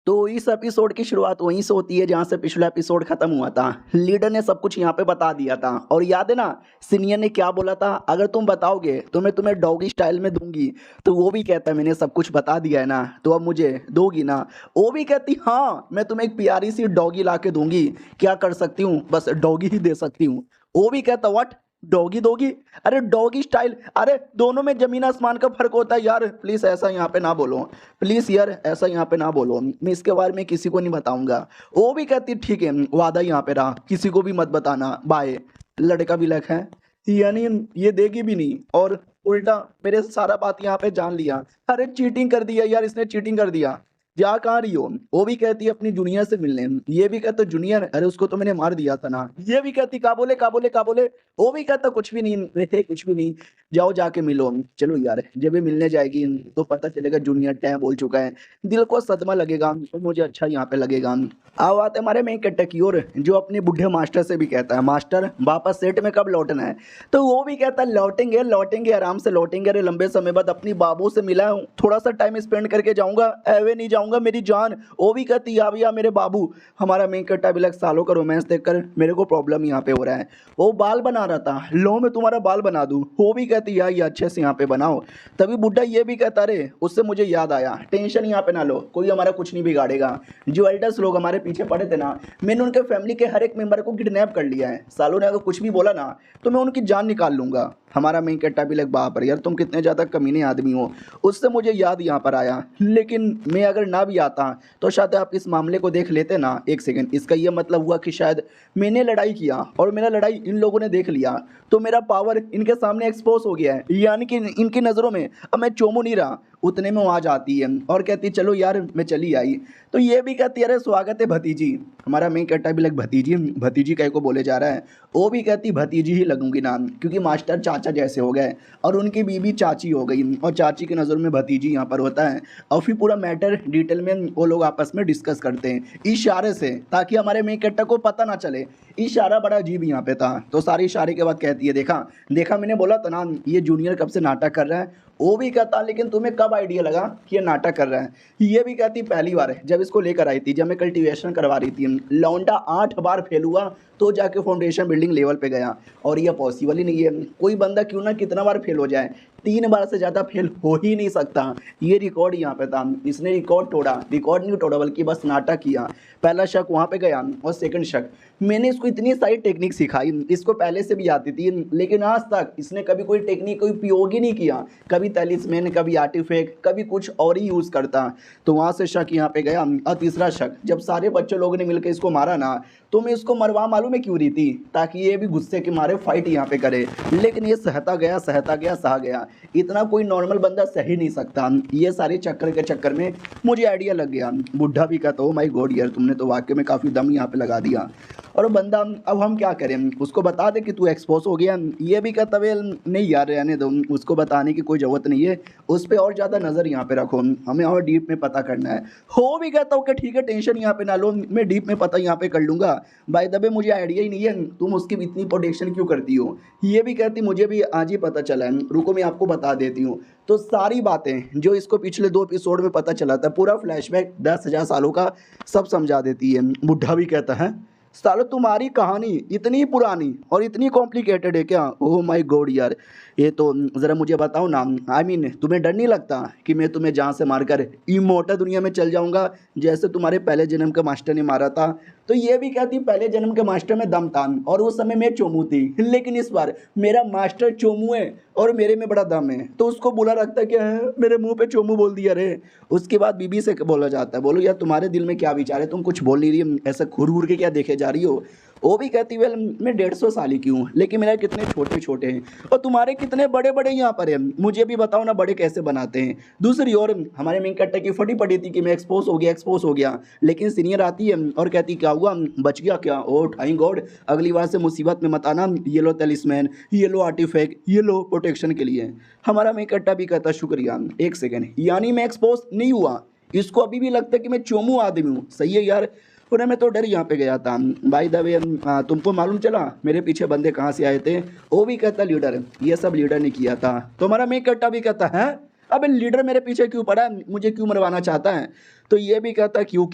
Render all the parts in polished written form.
तो इस एपिसोड की शुरुआत वहीं से होती है जहाँ से पिछला एपिसोड खत्म हुआ था। लीडर ने सब कुछ यहाँ पे बता दिया था और याद है ना, सीनियर ने क्या बोला था, अगर तुम बताओगे तो मैं तुम्हें डॉगी स्टाइल में दूंगी। तो वो भी कहता है मैंने सब कुछ बता दिया है ना, तो अब मुझे दोगी ना। वो भी कहती हाँ, मैं तुम्हें एक प्यारी सी डॉगी ला के दूंगी। क्या कर सकती हूँ, बस डॉगी ही दे सकती हूँ। वो भी कहता व्हाट, डॉगी दोगी? अरे डॉगी स्टाइल, अरे दोनों में जमीन आसमान का फर्क होता है यार, प्लीज ऐसा यहाँ पे ना बोलो। प्लीज यार ऐसा यहाँ पे ना बोलो, मैं इसके बारे में किसी को नहीं बताऊंगा। वो भी कहती ठीक है, वादा यहाँ पे रहा, किसी को भी मत बताना, बाय। लड़का भी लग है, यानी ये देगी भी नहीं और उल्टा मेरे सारा बात यहाँ पे जान लिया। अरे चीटिंग कर दिया यार, इसने चीटिंग कर दिया। जा कहाँ रही हो? वो भी कहती है अपनी जूनियर से मिलने। ये भी कहता जूनियर, अरे उसको तो मैंने मार दिया था ना। ये भी कहती का बोले का बोले का बोले। वो भी कहता कुछ भी नहीं थे, कुछ भी नहीं। जाओ जाके मिलो। चलो यार, जब भी मिलने जाएगी तो पता चलेगा जूनियर टैब बोल चुका है। दिल को सदमा लगेगा और मुझे अच्छा यहाँ पे लगेगा। आओ आते हमारे मेन कैरेक्टर की ओर, जो अपने बुढ़े मास्टर से भी कहता है मास्टर वापस सेट में कब लौटना है? तो वो भी कहता है लौटेंगे लौटेंगे, आराम से लौटेंगे। अरे लंबे समय बाद अपनी बाबू से मिला हूँ, थोड़ा सा टाइम स्पेंड करके जाऊंगा, एवे नहीं जाऊंगा मेरी जान। वो भी कहती या भैया मेरे बाबू। हमारा मेन कैरेक्टर भी लग सालों का रोमांस देखकर मेरे को प्रॉब्लम यहाँ पे हो रहा है। वो बाल बना रहा था, लो मैं तुम्हारा बाल बना दूं। वो भी कहती यार ये अच्छे से यहाँ पे बनाओ। तभी बुढ़ा ये भी कहता रे उससे मुझे याद आया, टेंशन यहाँ पे ना लो, कोई हमारा कुछ नहीं बिगाड़ेगा। जो एल्डर्स लोग हमारे पीछे पड़े थे ना, मैंने उनके फैमिली के हर एक मेंबर को किडनैप कर लिया है। सालों ने अगर कुछ भी बोला ना तो मैं उनकी जान निकाल लूंगा। हमारा मेन कैरेक्टर भी लग बाप रे यार तुम कितने ज़्यादा कमीने आदमी हो। उससे मुझे याद यहाँ पर आया, लेकिन मैं अगर ना भी आता तो शायद आप इस मामले को देख लेते ना। एक सेकंड, इसका ये मतलब हुआ कि शायद मैंने लड़ाई किया और मेरा लड़ाई इन लोगों ने देख लिया, तो मेरा पावर इनके सामने एक्सपोज हो गया है, यानी कि इनकी नज़रों में अब मैं चोमू नहीं रहा। उतने में वो आ जाती है और कहती चलो यार मैं चली आई। तो ये भी कहती है अरे स्वागत है भतीजी। हमारा मेन कैरेक्टर भी लग भतीजी, भतीजी कह को बोले जा रहा है। वो भी कहती भतीजी ही लगूंगी नाम, क्योंकि मास्टर चाचा जैसे हो गए और उनकी बीबी चाची हो गई और चाची की नज़र में भतीजी यहाँ पर होता है। और फिर पूरा मैटर डिटेल में वो लोग आपस में डिस्कस करते हैं इशारे से, ताकि हमारे मेन कैरेक्टर को पता ना चले। इशारा बड़ा अजीब यहाँ पे था। तो सारे इशारे के बाद कहती है देखा देखा मैंने बोला था ना ये जूनियर कब से नाटक कर रहा है। वो भी कहता लेकिन तुम्हें कब आइडिया लगा कि ये नाटक कर रहा है? ये भी कहती पहली बार है जब इसको लेकर आई थी, जब मैं कल्टीवेशन करवा रही थी। लौंडा 8 बार फेल हुआ तो जाके फाउंडेशन बिल्डिंग लेवल पे गया, और ये पॉसिबल ही नहीं है। कोई बंदा क्यों ना कितना बार फेल हो जाए, 3 बार से ज़्यादा फेल हो ही नहीं सकता। ये रिकॉर्ड यहाँ पे था, इसने रिकॉर्ड तोड़ा, रिकॉर्ड नहीं तोड़ा बल्कि बस नाटक किया। पहला शक वहाँ पे गया और सेकंड शक, मैंने इसको इतनी सारी टेक्निक सिखाई, इसको पहले से भी आती थी, लेकिन आज तक इसने कभी कोई टेक्निक कोई उपयोग ही नहीं किया। कभी तैलिस्मैन, कभी आर्टिफैक्ट, कभी कुछ और ही यूज़ करता। तो वहाँ से शक यहाँ पे गया। और तीसरा शक, जब सारे बच्चे लोगों ने मिलकर इसको मारा ना, तो मैं इसको मरवा मालूम है क्यों रही थी, ताकि ये भी गुस्से के मारे फाइट यहाँ पे करे। लेकिन ये सहता गया सहता गया सहा गया, इतना कोई नॉर्मल बंदा सह ही नहीं सकता। ये सारे चक्कर के चक्कर में मुझे आइडिया लग गया। बुढ़ा भी कहता ओ माय गॉड यार तुमने तो वाकई में काफ़ी दम यहाँ पे लगा दिया। और बंदा अब हम क्या करें, उसको बता दे कि तू एक्सपोज हो गया। ये भी कहता वे नहीं यार रहने दो, उसको बताने की कोई ज़रूरत नहीं है, उस पर और ज़्यादा नज़र यहाँ पे रखो, हमें और डीप में पता करना है। हो भी कहता हूँ कि ठीक है टेंशन यहाँ पे ना लो, मैं डीप में पता यहाँ पे कर लूँगा। बाय द वे मुझे आइडिया ही नहीं है तुम उसकी इतनी प्रोटेक्शन क्यों करती हो। ये भी कहती मुझे भी आज ही पता चला है, रुको मैं आपको बता देती हूँ। तो सारी बातें जो इसको पिछले 2 एपिसोड में पता चला था, पूरा फ्लैशबैक 10,000 सालों का सब समझा देती है। बुढ़ा भी कहता है सालो तुम्हारी कहानी इतनी पुरानी और इतनी कॉम्प्लिकेटेड है क्या? ओह माय गॉड यार, ये तो ज़रा मुझे बताओ ना, आई मीन तुम्हें डर नहीं लगता कि मैं तुम्हें जान से मारकर इमोर्टल दुनिया में चल जाऊंगा, जैसे तुम्हारे पहले जन्म के मास्टर ने मारा था? तो ये भी कहती पहले जन्म के मास्टर में दम था और उस समय मैं चोमू थी, लेकिन इस बार मेरा मास्टर चोमू है और मेरे में बड़ा दम है। तो उसको बुरा लगता है कि मेरे मुंह पे चोमू बोल दिया रे। उसके बाद बीबी से बोला जाता है बोलो यार तुम्हारे दिल में क्या विचार है, तुम कुछ बोल नहीं रही, ऐसा घूर घूर के क्या देखे जा रही हो? वो भी कहती वेल मैं 150 साल की हूँ, लेकिन मेरा कितने छोटे छोटे हैं और तुम्हारे कितने बड़े बड़े यहाँ पर हैं, मुझे भी बताओ ना बड़े कैसे बनाते हैं। दूसरी ओर हमारे मेन कैरेक्टर की फटी पड़ी थी कि मैं एक्सपोज हो गया, लेकिन सीनियर आती है और कहती क्या हुआ, बच गया क्या? ओ थैंक गॉड, अगली बार से मुसीबत में मत आना, ये लो तलिस्मैन, ये लो आर्टिफैक्ट, ये लो प्रोटेक्शन के लिए। हमारा मेन कैरेक्टर भी कहता शुक्रिया। एक सेकेंड, यानी मैं एक्सपोज नहीं हुआ, इसको अभी भी लगता है कि मैं चोमू आदमी हूँ। सही है यार, उन्हें मैं तो डर यहाँ पे गया था। बाय द वे तुमको मालूम चला मेरे पीछे बंदे कहाँ से आए थे? वो भी कहता लीडर, ये सब लीडर ने किया था। तो हमारा मेन कैरेक्टर भी कहता है अबे लीडर मेरे पीछे क्यों पड़ा है, मुझे क्यों मरवाना चाहता है। तो ये भी कहता क्यों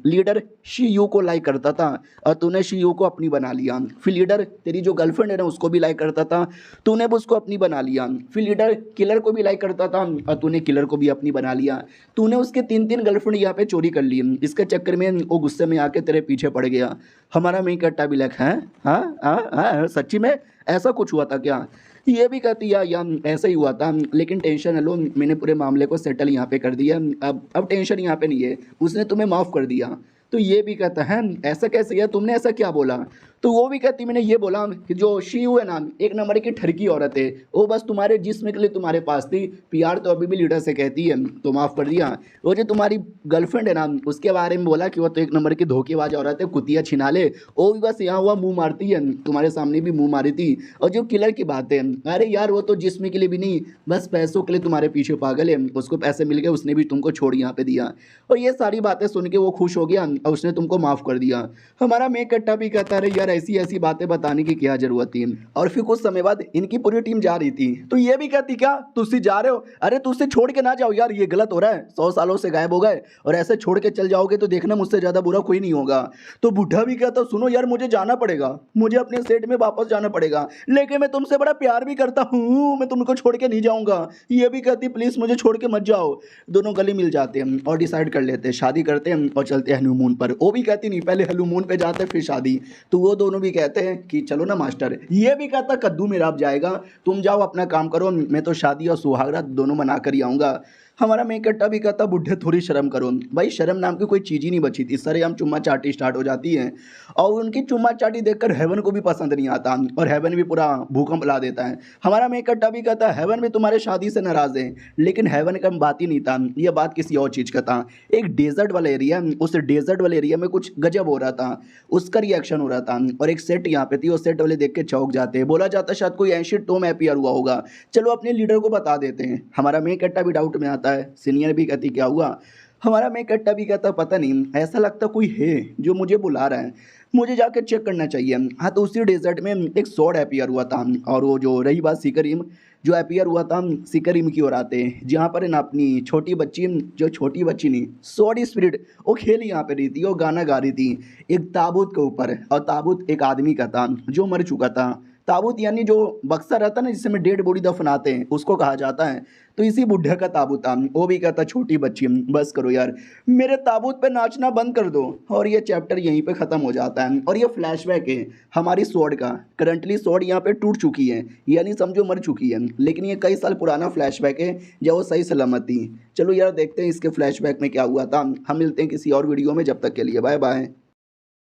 लीडर शीयू को लाइक करता था और तूने शीयू को अपनी बना लिया। फिर लीडर तेरी जो गर्लफ्रेंड है ना उसको भी लाइक करता था, तूने भी उसको अपनी बना लिया। फिर लीडर किलर को भी लाइक करता था और तूने किलर को भी अपनी बना लिया। तूने उसके 3 गर्लफ्रेंड यहाँ पे चोरी कर ली, इसके चक्कर में वो गुस्से में आके तेरे पीछे पड़ गया। हमारा मेन कट्टा भी लग है। हाँ सच्ची में ऐसा कुछ हुआ था क्या। ये भी कहती या ऐसा ही हुआ था, लेकिन टेंशन है लो, मैंने पूरे मामले को सेटल यहाँ पे कर दिया। अब टेंशन यहाँ पे नहीं है, उसने तुम्हें माफ़ कर दिया। तो ये भी कहता है ऐसा कैसे यार, तुमने ऐसा क्या बोला। तो वो भी कहती मैंने ये बोला कि जो शीयू है ना एक नंबर की ठरकी औरत है, वो बस तुम्हारे जिस्म के लिए तुम्हारे पास थी, प्यार तो अभी भी लीडर से कहती है, तो माफ़ कर दिया। वो जो तुम्हारी गर्लफ्रेंड है ना उसके बारे में बोला कि वो तो एक नंबर की धोखेबाज औरत है, कुतिया छिनाले, वो भी बस यहाँ हुआ मुँह मारती है, तुम्हारे सामने भी मुँह मारी थी। और जो किलर की बात है, अरे यार वो तो जिस्म के लिए भी नहीं, बस पैसों के लिए तुम्हारे पीछे पागल है, उसको पैसे मिल गए, उसने भी तुमको छोड़ यहाँ पे दिया। और ये सारी बातें सुन के वो खुश हो गया और उसने तुमको माफ़ कर दिया। हमारा मेक कट्टा भी कहता है यार ऐसी ऐसी बातें बताने की क्या जरूरत थी। और फिर कुछ समय बाद इनकी पूरी टीम जा रही थी, तो ये भी कहती क्या तुझसे जा रहे हो, अरे तुझसे छोड़ के ना जाओ यार, ये गलत हो रहा है, 100 सालों से गायब हो गए और ऐसे छोड़ के चल जाओगे तो देखना मुझसे ज़्यादा बुरा कोई नहीं होगा। तो बुढ़ा भी कहता सुनो यार मुझे जाना पड़ेगा, मुझे अपने सेट में वापस जाना पड़ेगा, लेकिन मैं तुमसे बड़ा प्यार भी करता हूँ, मैं तुमको छोड़ के नहीं जाऊँगा। ये भी कहती प्लीज़ मुझे छोड़ के मत जाओ। दोनों गले मिल जाते हैं और डिसाइड कर लेते हैं शादी करते हैं और चलते हैं हनीमून पर। वो भी कहती नहीं पहले हनीमून पे जाते फिर शादी। तो वो दोनों भी कहते हैं कि चलो ना मास्टर। ये भी कहता कद्दू मेरा अब जाएगा, तुम जाओ अपना काम करो, मैं तो शादी और सुहागरात दोनों मना कर ही आऊँगा। हमारा मेन कट्टा भी कहता बुढ़े थोड़ी शर्म करो। भाई शर्म नाम की कोई चीज़ ही नहीं बची थी, सारे हम चुम्मा चाटी स्टार्ट हो जाती है और उनकी चुम्मा चाटी देखकर हेवन को भी पसंद नहीं आता और हेवन भी पूरा भूकंप ला देता है। हमारा मेन कट्टा भी कहता है हेवन भी तुम्हारे शादी से नाराज़ है, लेकिन हेवन का बात ही नहीं था, यह बात किसी और चीज़ का था। एक डेजर्ट वाला एरिया, उस डेजर्ट वाले एरिया में कुछ गजब हो रहा था, उसका रिएक्शन हो रहा था और एक सेट यहाँ पे थी, वो सेट वाले देख के चौंक जाते हैं, बोला जाता शायद कोई एंशियंट टॉम एपियर हुआ होगा, चलो अपने लीडर को बता देते हैं। हमारा मेन कट्टा भी डाउट में आता है, सीनियर भी कहती क्या हुआ। हमारा मेन कट्टा भी कहता पता नहीं, ऐसा लगता कोई है जो मुझे बुला रहा है, मुझे जाकर चेक करना चाहिए। हाँ तो उसी डेजर्ट में एक सॉर्ड एपियर हुआ था और वो जो रही बात सिकरिम, जो एपियर हुआ था सिकरिम की ओर आते हैं, जहाँ पर ना अपनी छोटी बच्ची, जो छोटी बच्ची नहीं सॉर्ड स्पिरिट, वो खेल यहाँ पे रही थी, वो गाना गा रही थी एक ताबूत के ऊपर, और ताबूत एक आदमी का था जो मर चुका था। ताबूत यानी जो बक्सा रहता है ना जिसमें डेड बॉडी दफनाते हैं उसको कहा जाता है। तो इसी बुढ़े का ताबूत था। वो भी कहता छोटी बच्ची बस करो यार, मेरे ताबूत पे नाचना बंद कर दो। और ये चैप्टर यहीं पे ख़त्म हो जाता है और ये फ्लैशबैक है हमारी स्वॉर्ड का। करंटली स्वॉर्ड यहाँ पे टूट चुकी है, यानी समझो मर चुकी है, लेकिन ये कई साल पुराना फ्लैशबैक है जब वो सही सलामत थी। चलो यार देखते हैं इसके फ्लैशबैक में क्या हुआ था। हम मिलते हैं किसी और वीडियो में, जब तक के लिए बाय बाय।